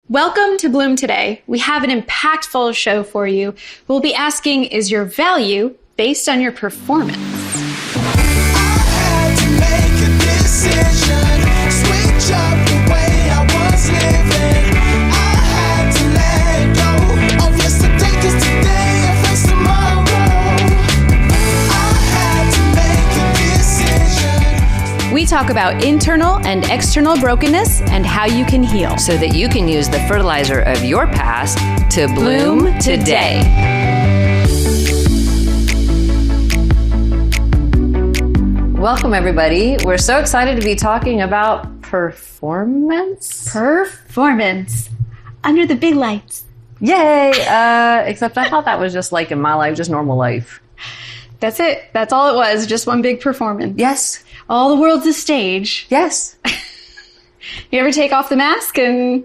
Welcome to Bloom Today. We have an impactful show for you. We'll be asking, is your value based on your performance? I had to make a decision, switch up the way I was living. I had to let go of yesterday, 'cause today I face tomorrow. I had to make a decision. We talk about internal and external brokenness and how you can heal. so that you can use the fertilizer of your past to bloom today. Welcome, everybody. We're so excited to be talking about performance. Performance. Under the big lights. Yay! Except I thought that was just like in my life, just normal life. That's it. That's all it was. Just one big performance. Yes. All the world's a stage. Yes. You ever take off the mask and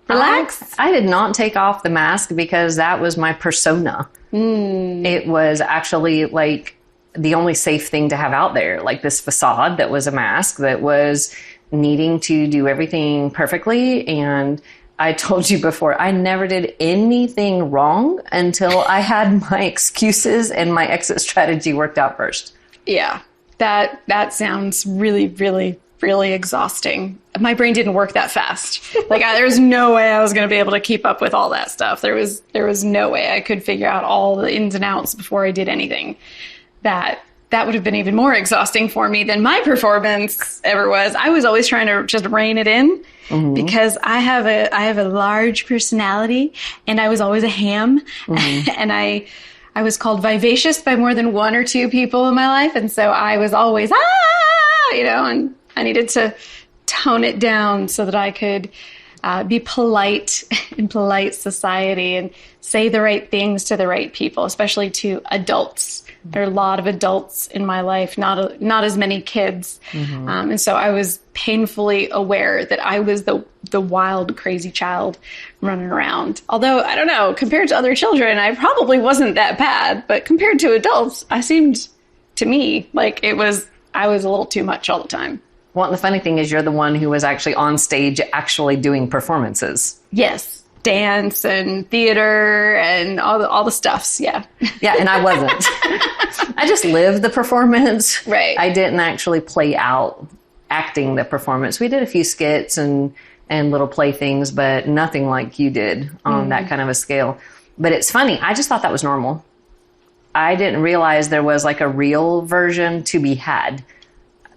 relax? I did not take off the mask because that was my persona. It was actually like the only safe thing to have out there, like this facade that was a mask that was needing to do everything perfectly. And I told you before, I never did anything wrong until I had my excuses and my exit strategy worked out first. Yeah. That sounds really, really, really exhausting. My brain didn't work that fast. There's no way I was going to be able to keep up with all that stuff. There was no way I could figure out all the ins and outs before I did anything. That would have been even more exhausting for me than my performance ever was. I was always trying to just rein it in because I have a large personality and I was always a ham and I was called vivacious by more than one or two people in my life. And so I was always, and I needed to tone it down so that I could be polite in polite society and say the right things to the right people, especially to adults. There are a lot of adults in my life, not as many kids. And so I was painfully aware that I was the wild, crazy child running around. Although, I don't know, compared to other children, I probably wasn't that bad. But compared to adults, I seemed to me like I was a little too much all the time. Well, and the funny thing is you're the one who was actually on stage actually doing performances. Yes. Dance and theater and all the stuffs. Yeah. Yeah. And I wasn't. I just lived the performance. Right. I didn't actually play out acting the performance. We did a few skits and little play things, but nothing like you did on that kind of a scale. But it's funny. I just thought that was normal. I didn't realize there was like a real version to be had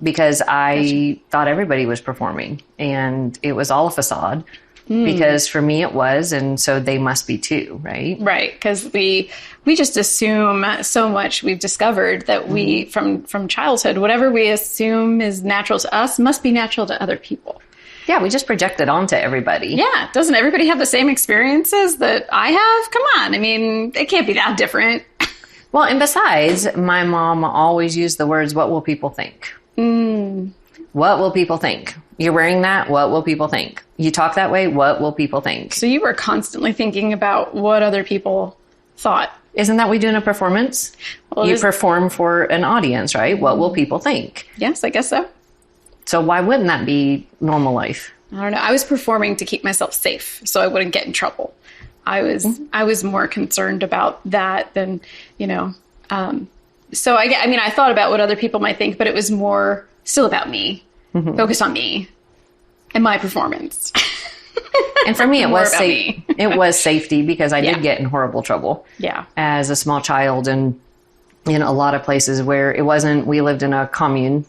because I thought everybody was performing and it was all a facade. Because for me it was, and so they must be too, right? Right, because we just assume so much. We've discovered that we, from childhood, whatever we assume is natural to us must be natural to other people. Yeah, we just project it onto everybody. Yeah, doesn't everybody have the same experiences that I have? Come on, I mean, it can't be that different. Well, and besides, my mom always used the words, what will people think? What will people think? You're wearing that? What will people think? You talk that way? What will people think? So you were constantly thinking about what other people thought. Isn't that what we do in a performance? Well, you perform for an audience, right? What will people think? Yes, I guess so. So why wouldn't that be normal life? I don't know. I was performing to keep myself safe so I wouldn't get in trouble. I was more concerned about that than, so I thought about what other people might think, but it was more still about me. Focus on me and my performance. And for me, it was safe. It was safety because I did get in horrible trouble. Yeah. As a small child, and in a lot of places where it wasn't. We lived in a commune,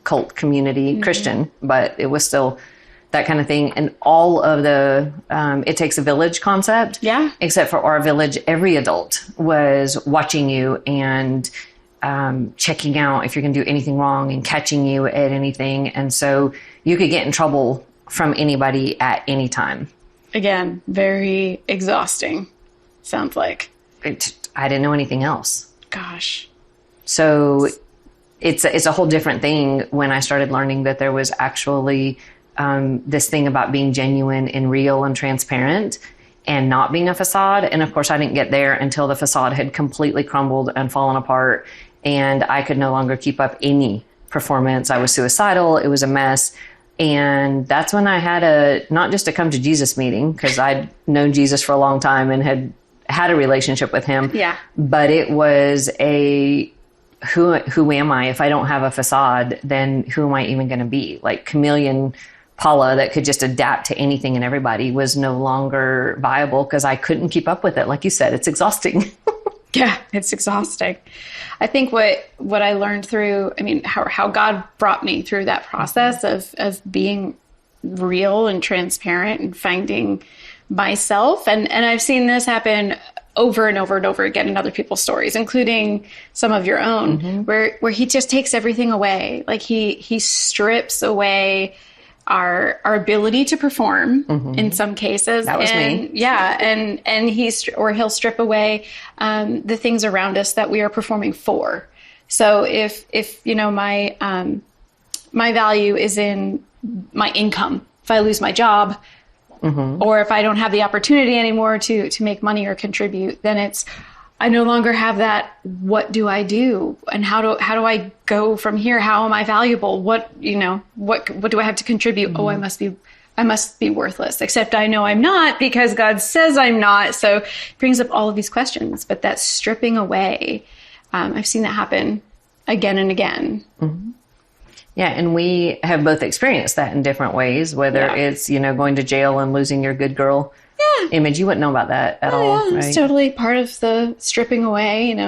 cult community, Christian, but it was still that kind of thing. And all of the it takes a village concept. Yeah. Except for our village, every adult was watching you and checking out if you're going to do anything wrong and catching you at anything. And so you could get in trouble from anybody at any time. Again, very exhausting. Sounds like. I didn't know anything else. Gosh. So it's a whole different thing when I started learning that there was actually this thing about being genuine and real and transparent and not being a facade. And of course, I didn't get there until the facade had completely crumbled and fallen apart. And I could no longer keep up any performance. I was suicidal. It was a mess. And that's when I had not just a come to Jesus meeting, because I'd known Jesus for a long time and had a relationship with him. Yeah. But it was who am I? If I don't have a facade, then who am I even going to be? Like chameleon Paula that could just adapt to anything and everybody was no longer viable because I couldn't keep up with it. Like you said, it's exhausting. Yeah, it's exhausting. I think what I learned through, how God brought me through that process of being real and transparent and finding myself. And I've seen this happen over and over and over again in other people's stories, including some of your own, where he just takes everything away. Like he strips away our ability to perform in some cases. That was me. Yeah. And he'll strip away the things around us that we are performing for. So if my value is in my income, if I lose my job, or if I don't have the opportunity anymore to make money or contribute, then I no longer have that. What do I do? And how do I go from here? How am I valuable? What do I have to contribute? Oh, I must be worthless, except I know I'm not because God says I'm not. So it brings up all of these questions, but that stripping away, I've seen that happen again and again. Yeah, and we have both experienced that in different ways, whether it's, going to jail and losing your good girl image. You wouldn't know about that at all, Yeah, right? It's totally part of the stripping away,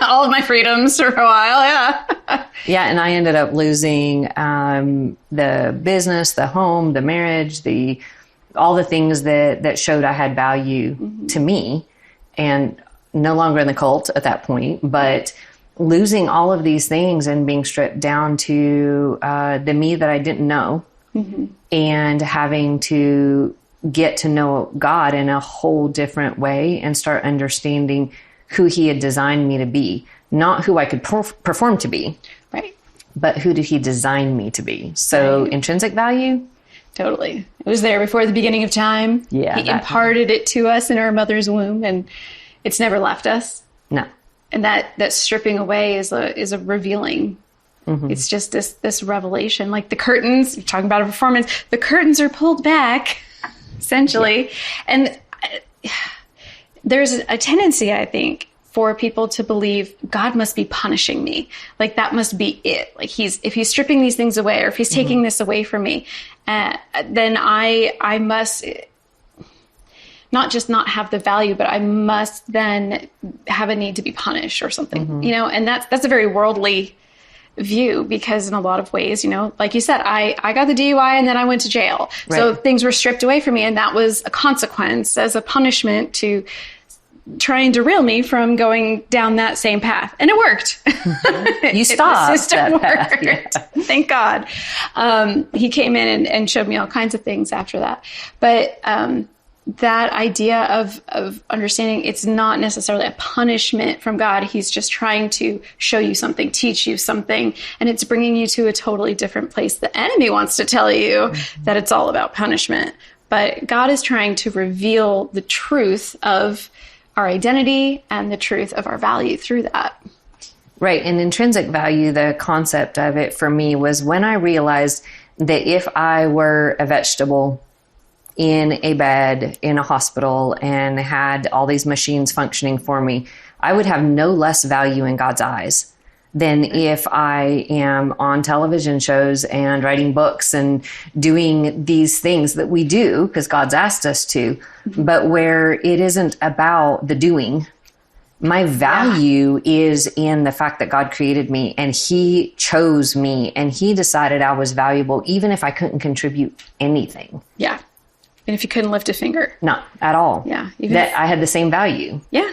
all of my freedoms for a while, yeah. Yeah, and I ended up losing the business, the home, the marriage, all the things that showed I had value to me, and no longer in the cult at that point, but losing all of these things and being stripped down to the me that I didn't know, and having to get to know God in a whole different way and start understanding who he had designed me to be, not who I could perform to be, Right. but who did he design me to be? So intrinsic value. Totally. It was there before the beginning of time. Yeah, He imparted it to us in our mother's womb, and it's never left us. No. And that stripping away is a revealing. It's just this revelation, like the curtains. You're talking about a performance. The curtains are pulled back, essentially, and there's a tendency, I think, for people to believe God must be punishing me. Like that must be it. Like if he's stripping these things away, or if he's taking this away from me, then I must not just not have the value, but I must then have a need to be punished or something, and that's a very worldly view, because in a lot of ways, like you said, I got the DUI and then I went to jail. Right. So things were stripped away from me, and that was a consequence as a punishment to try and derail me from going down that same path. And it worked. You stopped. The system that worked. path, yeah. Thank God. He came in and showed me all kinds of things after that. But that idea of understanding it's not necessarily a punishment from God. He's just trying to show you something, teach you something, and it's bringing you to a totally different place. The enemy wants to tell you that it's all about punishment, but God is trying to reveal the truth of our identity and the truth of our value through that. Right. And intrinsic value, the concept of it for me was when I realized that if I were a vegetable in a bed in a hospital and had all these machines functioning for me, I would have no less value in God's eyes than if I am on television shows and writing books and doing these things that we do because God's asked us to, but where it isn't about the doing. My value is in the fact that God created me and he chose me and he decided I was valuable, even if I couldn't contribute anything. Yeah. And if you couldn't lift a finger. Not at all. Yeah. That I had the same value. Yeah.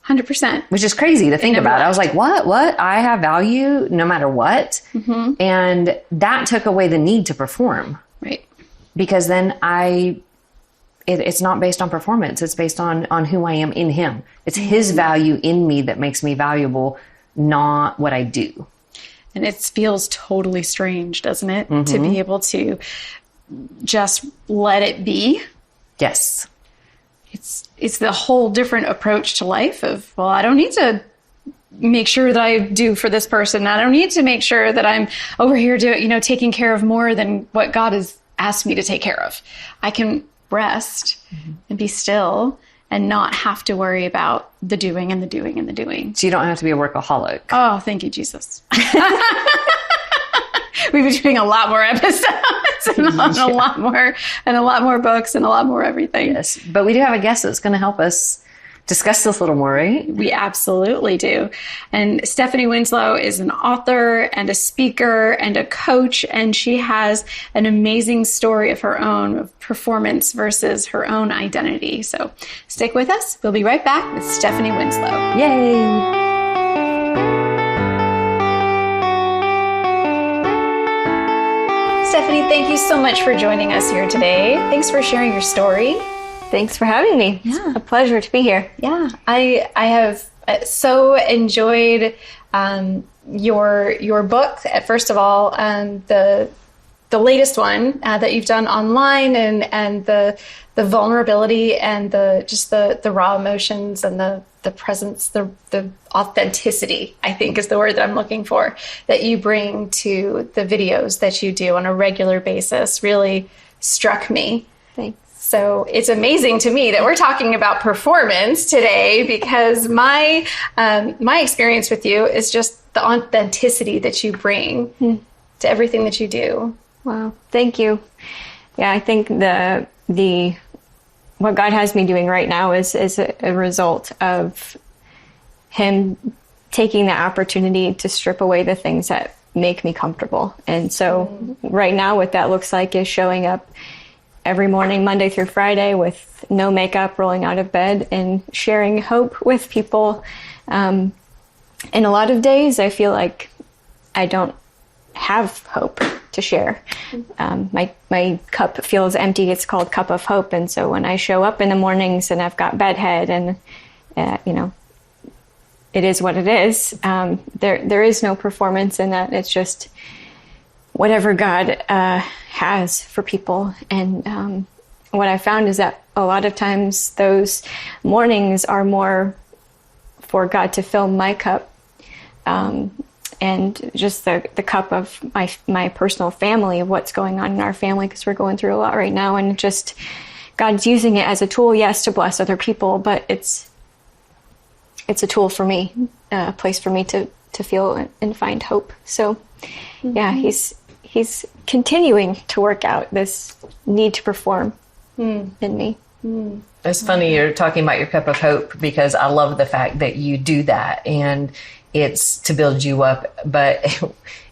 100%. Which is crazy to think about. I was like, what? I have value no matter what. And that took away the need to perform. Right. Because then it's not based on performance. It's based on who I am in him. It's his value in me that makes me valuable, not what I do. And it feels totally strange, doesn't it? To be able to just let it be. Yes. It's the whole different approach to life of, well, I don't need to make sure that I do for this person. I don't need to make sure that I'm over here taking care of more than what God has asked me to take care of. I can rest and be still and not have to worry about the doing and the doing and the doing. So you don't have to be a workaholic. Oh, thank you, Jesus. We've been doing a lot more episodes and a lot more books and a lot more everything. Yes, but we do have a guest that's going to help us discuss this a little more, right? We absolutely do. And Stephanie Winslow is an author and a speaker and a coach, and she has an amazing story of her own of performance versus her own identity. So stick with us. We'll be right back with Stephanie Winslow. Yay! Stephanie, thank you so much for joining us here today. Thanks for sharing your story. Thanks for having me. Yeah. It's a pleasure to be here. Yeah, I have so enjoyed your book. First of all, the latest one that you've done online, and the vulnerability and the raw emotions and the presence, the authenticity, I think is the word that I'm looking for, that you bring to the videos that you do on a regular basis really struck me. Thanks. So it's amazing to me that we're talking about performance today, because my experience with you is just the authenticity that you bring to everything that you do. Wow. Thank you. Yeah, I think the what God has me doing right now is a result of Him taking the opportunity to strip away the things that make me comfortable. And so right now what that looks like is showing up every morning, Monday through Friday, with no makeup, rolling out of bed and sharing hope with people. And a lot of days I feel like I don't have hope to share. My cup feels empty. It's called Cup of Hope. And so when I show up in the mornings and I've got bedhead and, it is what it is, there is no performance in that. It's just whatever God has for people. And what I found is that a lot of times those mornings are more for God to fill my cup, and just the cup of my personal family, of what's going on in our family, because we're going through a lot right now. And just God's using it as a tool, yes, to bless other people, but it's a tool for me, a place for me to feel and find hope. So yeah, he's continuing to work out this need to perform in me. It's funny you're talking about your cup of hope, because I love the fact that you do that, and it's to build you up. But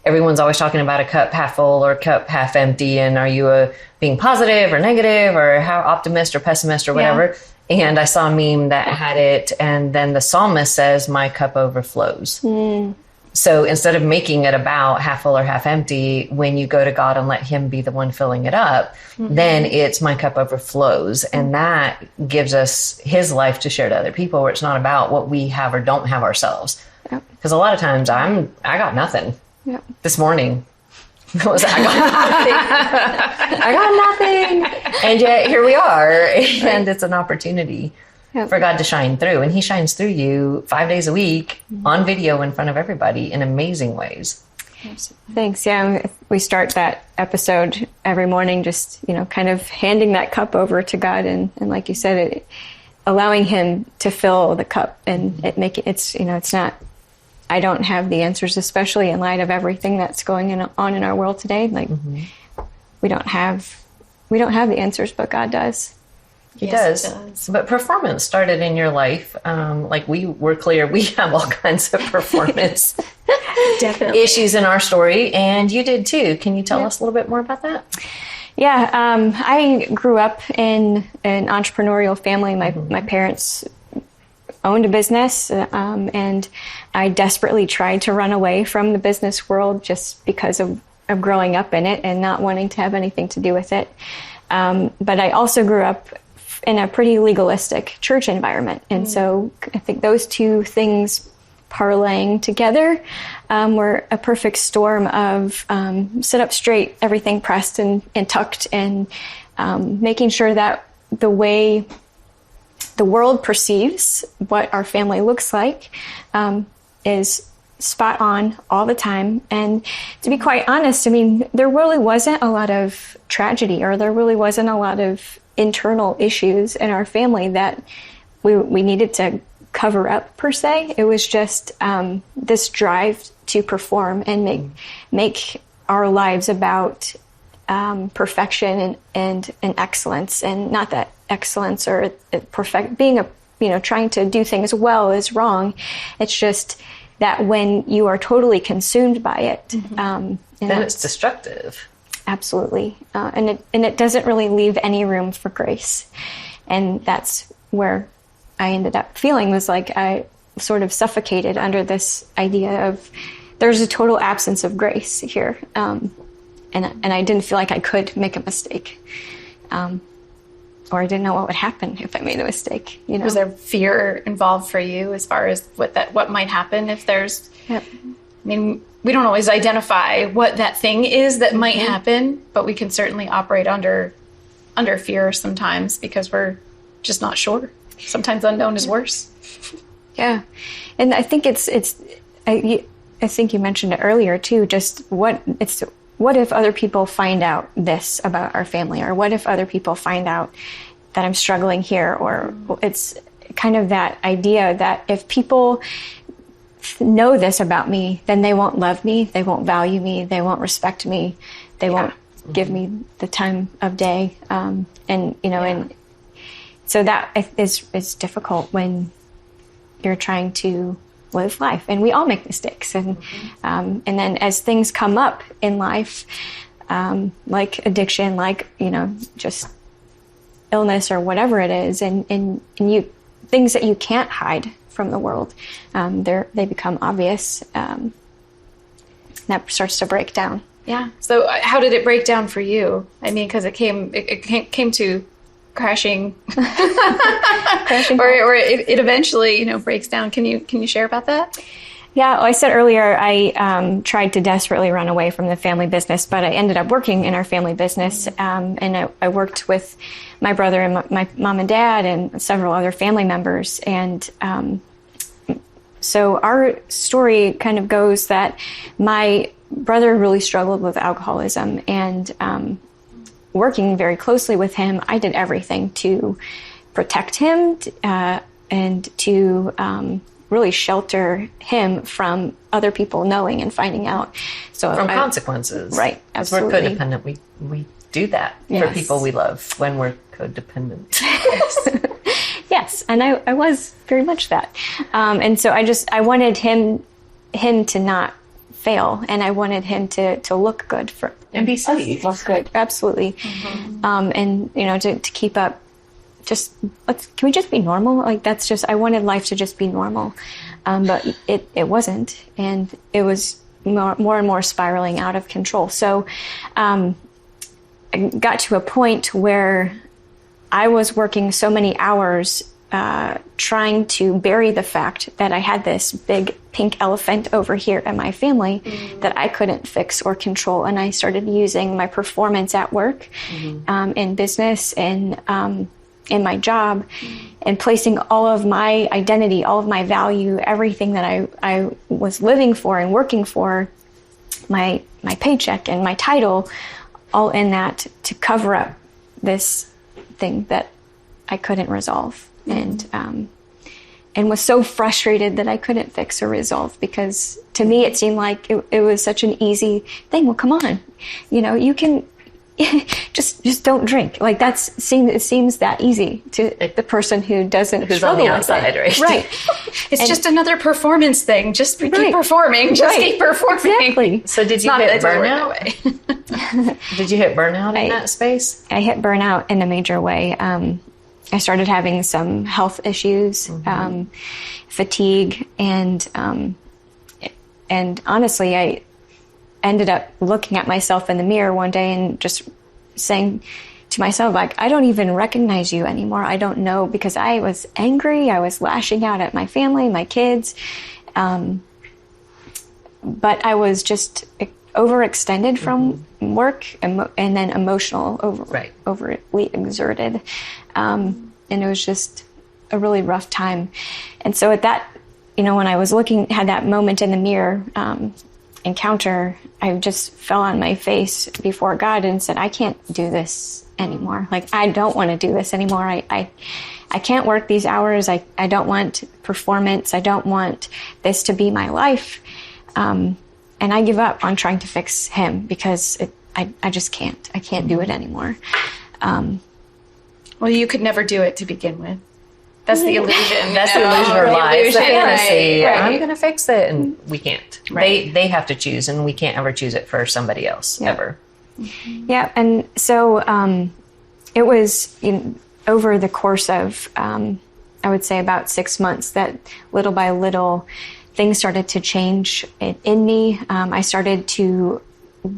everyone's always talking about a cup half full or a cup half empty, and are you being positive or negative, or how optimist or pessimist or whatever. Yeah. And I saw a meme that had it, and then the psalmist says, my cup overflows. So instead of making it about half full or half empty, when you go to God and let Him be the one filling it up, then it's my cup overflows. And that gives us His life to share to other people, where it's not about what we have or don't have ourselves. Because a lot of times I got nothing. This morning, I got nothing. And yet here we are. And it's an opportunity for God to shine through. And He shines through you 5 days a week on video in front of everybody in amazing ways. Thanks. Yeah, we start that episode every morning, just, kind of handing that cup over to God. And like you said, allowing Him to fill the cup, and it's not, I don't have the answers, especially in light of everything that's going on in our world today. Like we don't have the answers, but God does. He does. But performance started in your life. Like we're clear, we have all kinds of performance Definitely issues in our story, and you did too. Can you tell us a little bit more about that? Yeah, I grew up in an entrepreneurial family. My parents owned a business, and I desperately tried to run away from the business world just because of growing up in it and not wanting to have anything to do with it. But I also grew up in a pretty legalistic church environment. And so I think those two things parlaying together were a perfect storm of sit up straight, everything pressed and tucked, and making sure that the way the world perceives what our family looks like is spot on all the time. And to be quite honest, I mean, there really wasn't a lot of tragedy, or there really wasn't a lot of internal issues in our family that we needed to cover up per se. It was just this drive to perform and make our lives about perfection and excellence, and not that excellence or being trying to do things well is wrong. It's just that when you are totally consumed by it, then it's destructive. Absolutely, and it doesn't really leave any room for grace, and that's where I ended up feeling, was like I sort of suffocated under this idea of there's a total absence of grace here, and I didn't feel like I could make a mistake, or I didn't know what would happen if I made a mistake. Was there fear involved for you as far as what might happen if there's? Yep. I mean, we don't always identify what that thing is that might happen, but we can certainly operate under fear sometimes because we're just not sure. Sometimes unknown is worse. Yeah, and I think I think you mentioned it earlier too. Just what if other people find out this about our family, or what if other people find out that I'm struggling here, or it's kind of that idea that if people know this about me, then they won't love me, they won't value me, they won't respect me, they won't give me the time of day, and so that is difficult when you're trying to live life, and we all make mistakes, and then as things come up in life, like addiction, like just illness or whatever it is, and you things that you can't hide from the world, they become obvious. That starts to break down. Yeah. So how did it break down for you? I mean, because it came to crashing, or it eventually breaks down. Can you share about that? Yeah, well, I said earlier I tried to desperately run away from the family business, but I ended up working in our family business, and I worked with my brother and my mom and dad and several other family members. And so our story kind of goes that my brother really struggled with alcoholism, and working very closely with him, I did everything to protect him and to really shelter him from other people knowing and finding out. So From consequences. Right, As we're absolutely. codependent, we do that for Yes. people we love when we're codependent. Yes, and I was very much that. And so I wanted him to not fail, and I wanted him to look good And be safe. Look good, absolutely. And to keep up. Can we just be normal? Like I wanted life to just be normal, but it wasn't, and it was more and more spiraling out of control. So I got to a point where I was working so many hours trying to bury the fact that I had this big pink elephant over here in my family that I couldn't fix or control, and I started using my performance at work, in business, and in my job, and placing all of my identity, all of my value, everything that I was living for and working for, my paycheck and my title, all in that to cover up this thing that I couldn't resolve, and was so frustrated that I couldn't fix or resolve, because to me it seemed like it was such an easy thing. Well, come on, you can. just don't drink. Like it seems that easy to the person who's on the outside, right? Right. It's just another performance thing. Just keep performing. Keep performing. Exactly. So did you hit burnout? Did you hit burnout in that space? I hit burnout in a major way. I started having some health issues, fatigue, and honestly, I ended up looking at myself in the mirror one day and just saying to myself, like, I don't even recognize you anymore. I don't know, because I was angry. I was lashing out at my family, my kids. But I was just overextended from work and then emotional, overly exerted. And it was just a really rough time. And so at when I was had that moment in the mirror encounter, I just fell on my face before God and said, I can't do this anymore. Like, I don't want to do this anymore. I can't work these hours. I don't want performance. I don't want this to be my life. And I give up on trying to fix him because I just can't. I can't do it anymore. Well, you could never do it to begin with. That's the illusion. That's the illusion of life. The fantasy. Right. I'm going to fix it, and we can't. Right. They have to choose, and we can't ever choose it for somebody else, ever. Yeah, and so it was over the course of, I would say, about 6 months that little by little things started to change in me. I started to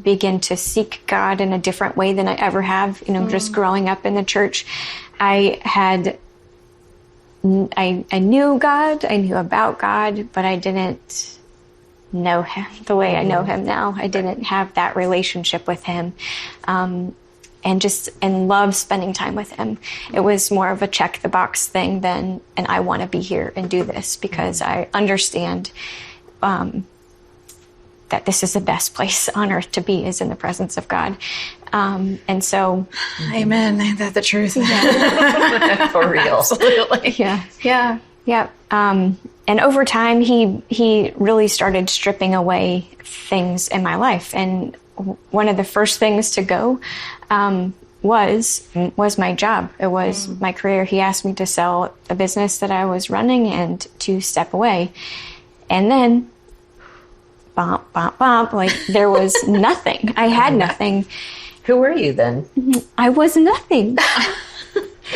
begin to seek God in a different way than I ever have. Just growing up in the church, I knew God, I knew about God, but I didn't know him the way I know him now. I didn't have that relationship with him, and love spending time with him. It was more of a check the box thing than an I want to be here and do this because I understand that this is the best place on earth to be, is in the presence of God. And so, amen. Ain't that the truth? For real. Absolutely. Yeah. And over time, he really started stripping away things in my life. And one of the first things to go was my job. It was my career. He asked me to sell a business that I was running and to step away. And then, bump, bump, bump, like there was nothing. I had nothing. Who were you then? I was nothing.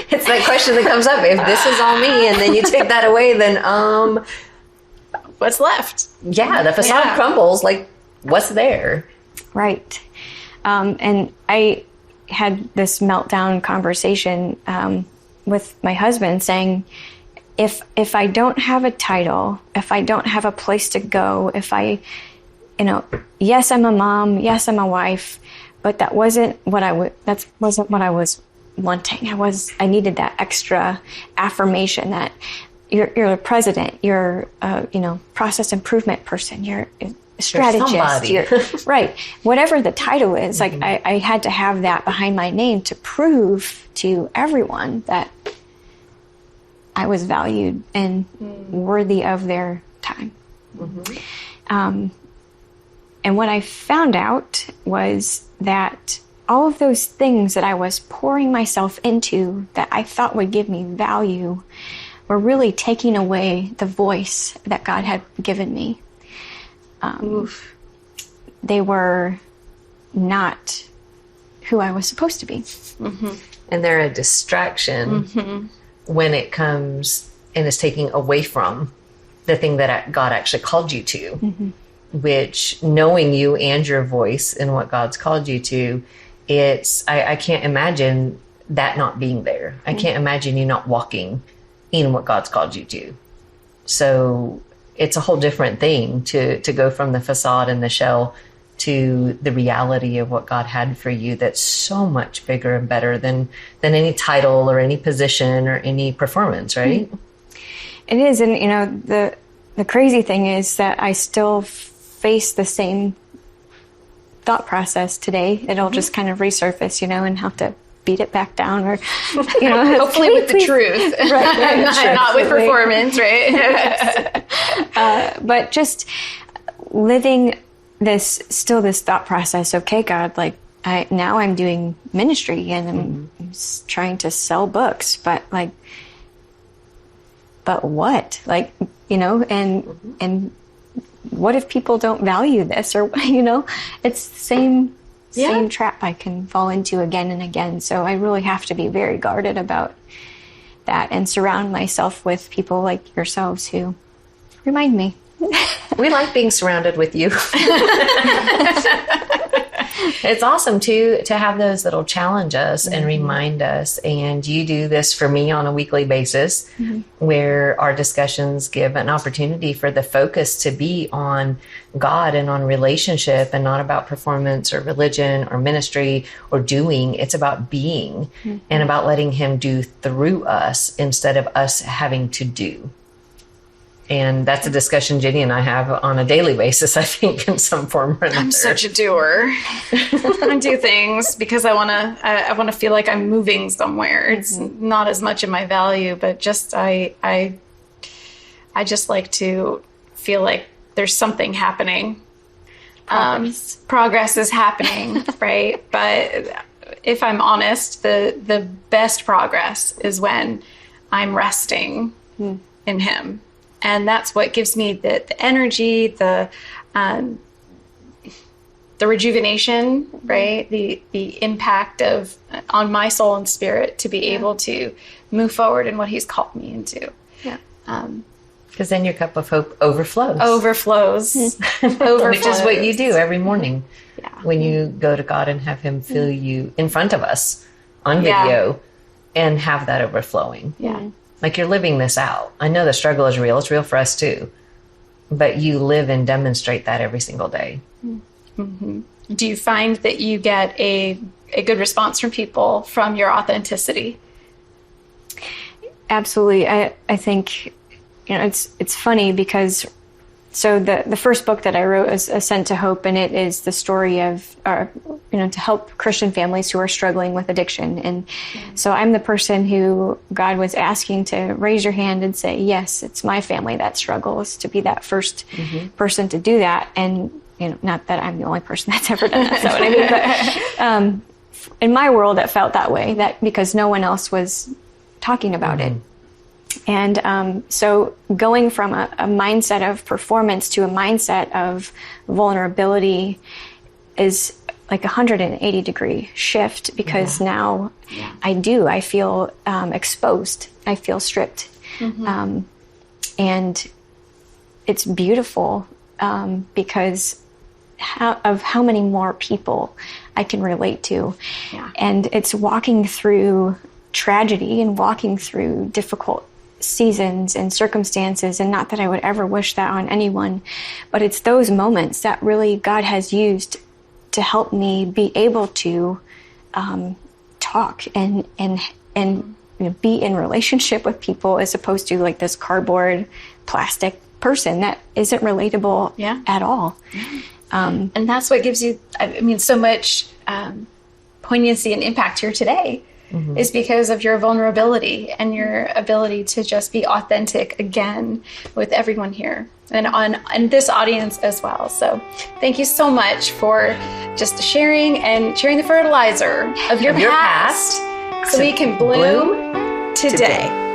It's that question that comes up. If this is all me and then you take that away, then what's left? Yeah, the facade crumbles. Like, what's there? Right. And I had this meltdown conversation with my husband saying, if I don't have a title, if I don't have a place to go, if I, yes, I'm a mom, yes, I'm a wife, but that wasn't what I was wanting. I needed that extra affirmation that you're a president, you're a, process improvement person, you're a strategist, you're right. Whatever the title is, like I had to have that behind my name to prove to everyone that I was valued and worthy of their time. And what I found out was that all of those things that I was pouring myself into that I thought would give me value were really taking away the voice that God had given me. They were not who I was supposed to be. And they're a distraction when it comes and is taking away from the thing that God actually called you to, which, knowing you and your voice and what God's called you to, I can't imagine that not being there. I can't imagine you not walking in what God's called you to. So it's a whole different thing to go from the facade and the shell to the reality of what God had for you. That's so much bigger and better than any title or any position or any performance, right? It is. And, the crazy thing is that I still face the same thought process today. It'll just kind of resurface, and have to beat it back down, or hopefully with the truth, right, not with performance, right? But just living this thought process. Okay, God, like now I'm doing ministry and I'm trying to sell books, but what, and what if people don't value this, or it's the same trap I can fall into again and again. So I really have to be very guarded about that and surround myself with people like yourselves who remind me. We like being surrounded with you. It's awesome to have those that'll challenge us and remind us. And you do this for me on a weekly basis, where our discussions give an opportunity for the focus to be on God and on relationship, and not about performance or religion or ministry or doing. It's about being and about letting Him do through us instead of us having to do. And that's a discussion Jenny and I have on a daily basis, I think, in some form or another. I'm such a doer. I do things because I want to feel like I'm moving somewhere. It's not as much of my value, but just I just like to feel like there's something happening. Progress is happening, right? But if I'm honest, the best progress is when I'm resting in Him. And that's what gives me the energy, the rejuvenation, right? The impact on my soul and spirit to be able to move forward in what He's called me into. Yeah. Because then your cup of hope overflows. Overflows. Which is what you do every morning. Yeah. When you go to God and have Him fill you in front of us on video and have that overflowing. Yeah. Like you're living this out. I know the struggle is real. It's real for us too. But you live and demonstrate that every single day. Mm-hmm. Do you find that you get a good response from people from your authenticity? Absolutely. I think, it's funny because the first book that I wrote is Ascent to Hope, and it is the story of, to help Christian families who are struggling with addiction. And so I'm the person who God was asking to raise your hand and say, yes, it's my family that struggles, to be that first person to do that. And, not that I'm the only person that's ever done that, that's what I mean, but in my world, it felt that way, that because no one else was talking about it. And so going from a mindset of performance to a mindset of vulnerability is like 180-degree shift, because now I feel exposed. I feel stripped. And it's beautiful because of how many more people I can relate to. Yeah. And it's walking through tragedy and walking through difficult seasons and circumstances, and not that I would ever wish that on anyone, but it's those moments that really God has used to help me be able to talk and be in relationship with people, as opposed to like this cardboard plastic person that isn't relatable at all. And that's what gives you, so much poignancy and impact here today. Is because of your vulnerability and your ability to just be authentic again with everyone here and this audience as well. So thank you so much for just sharing the fertilizer of your past so we can bloom today.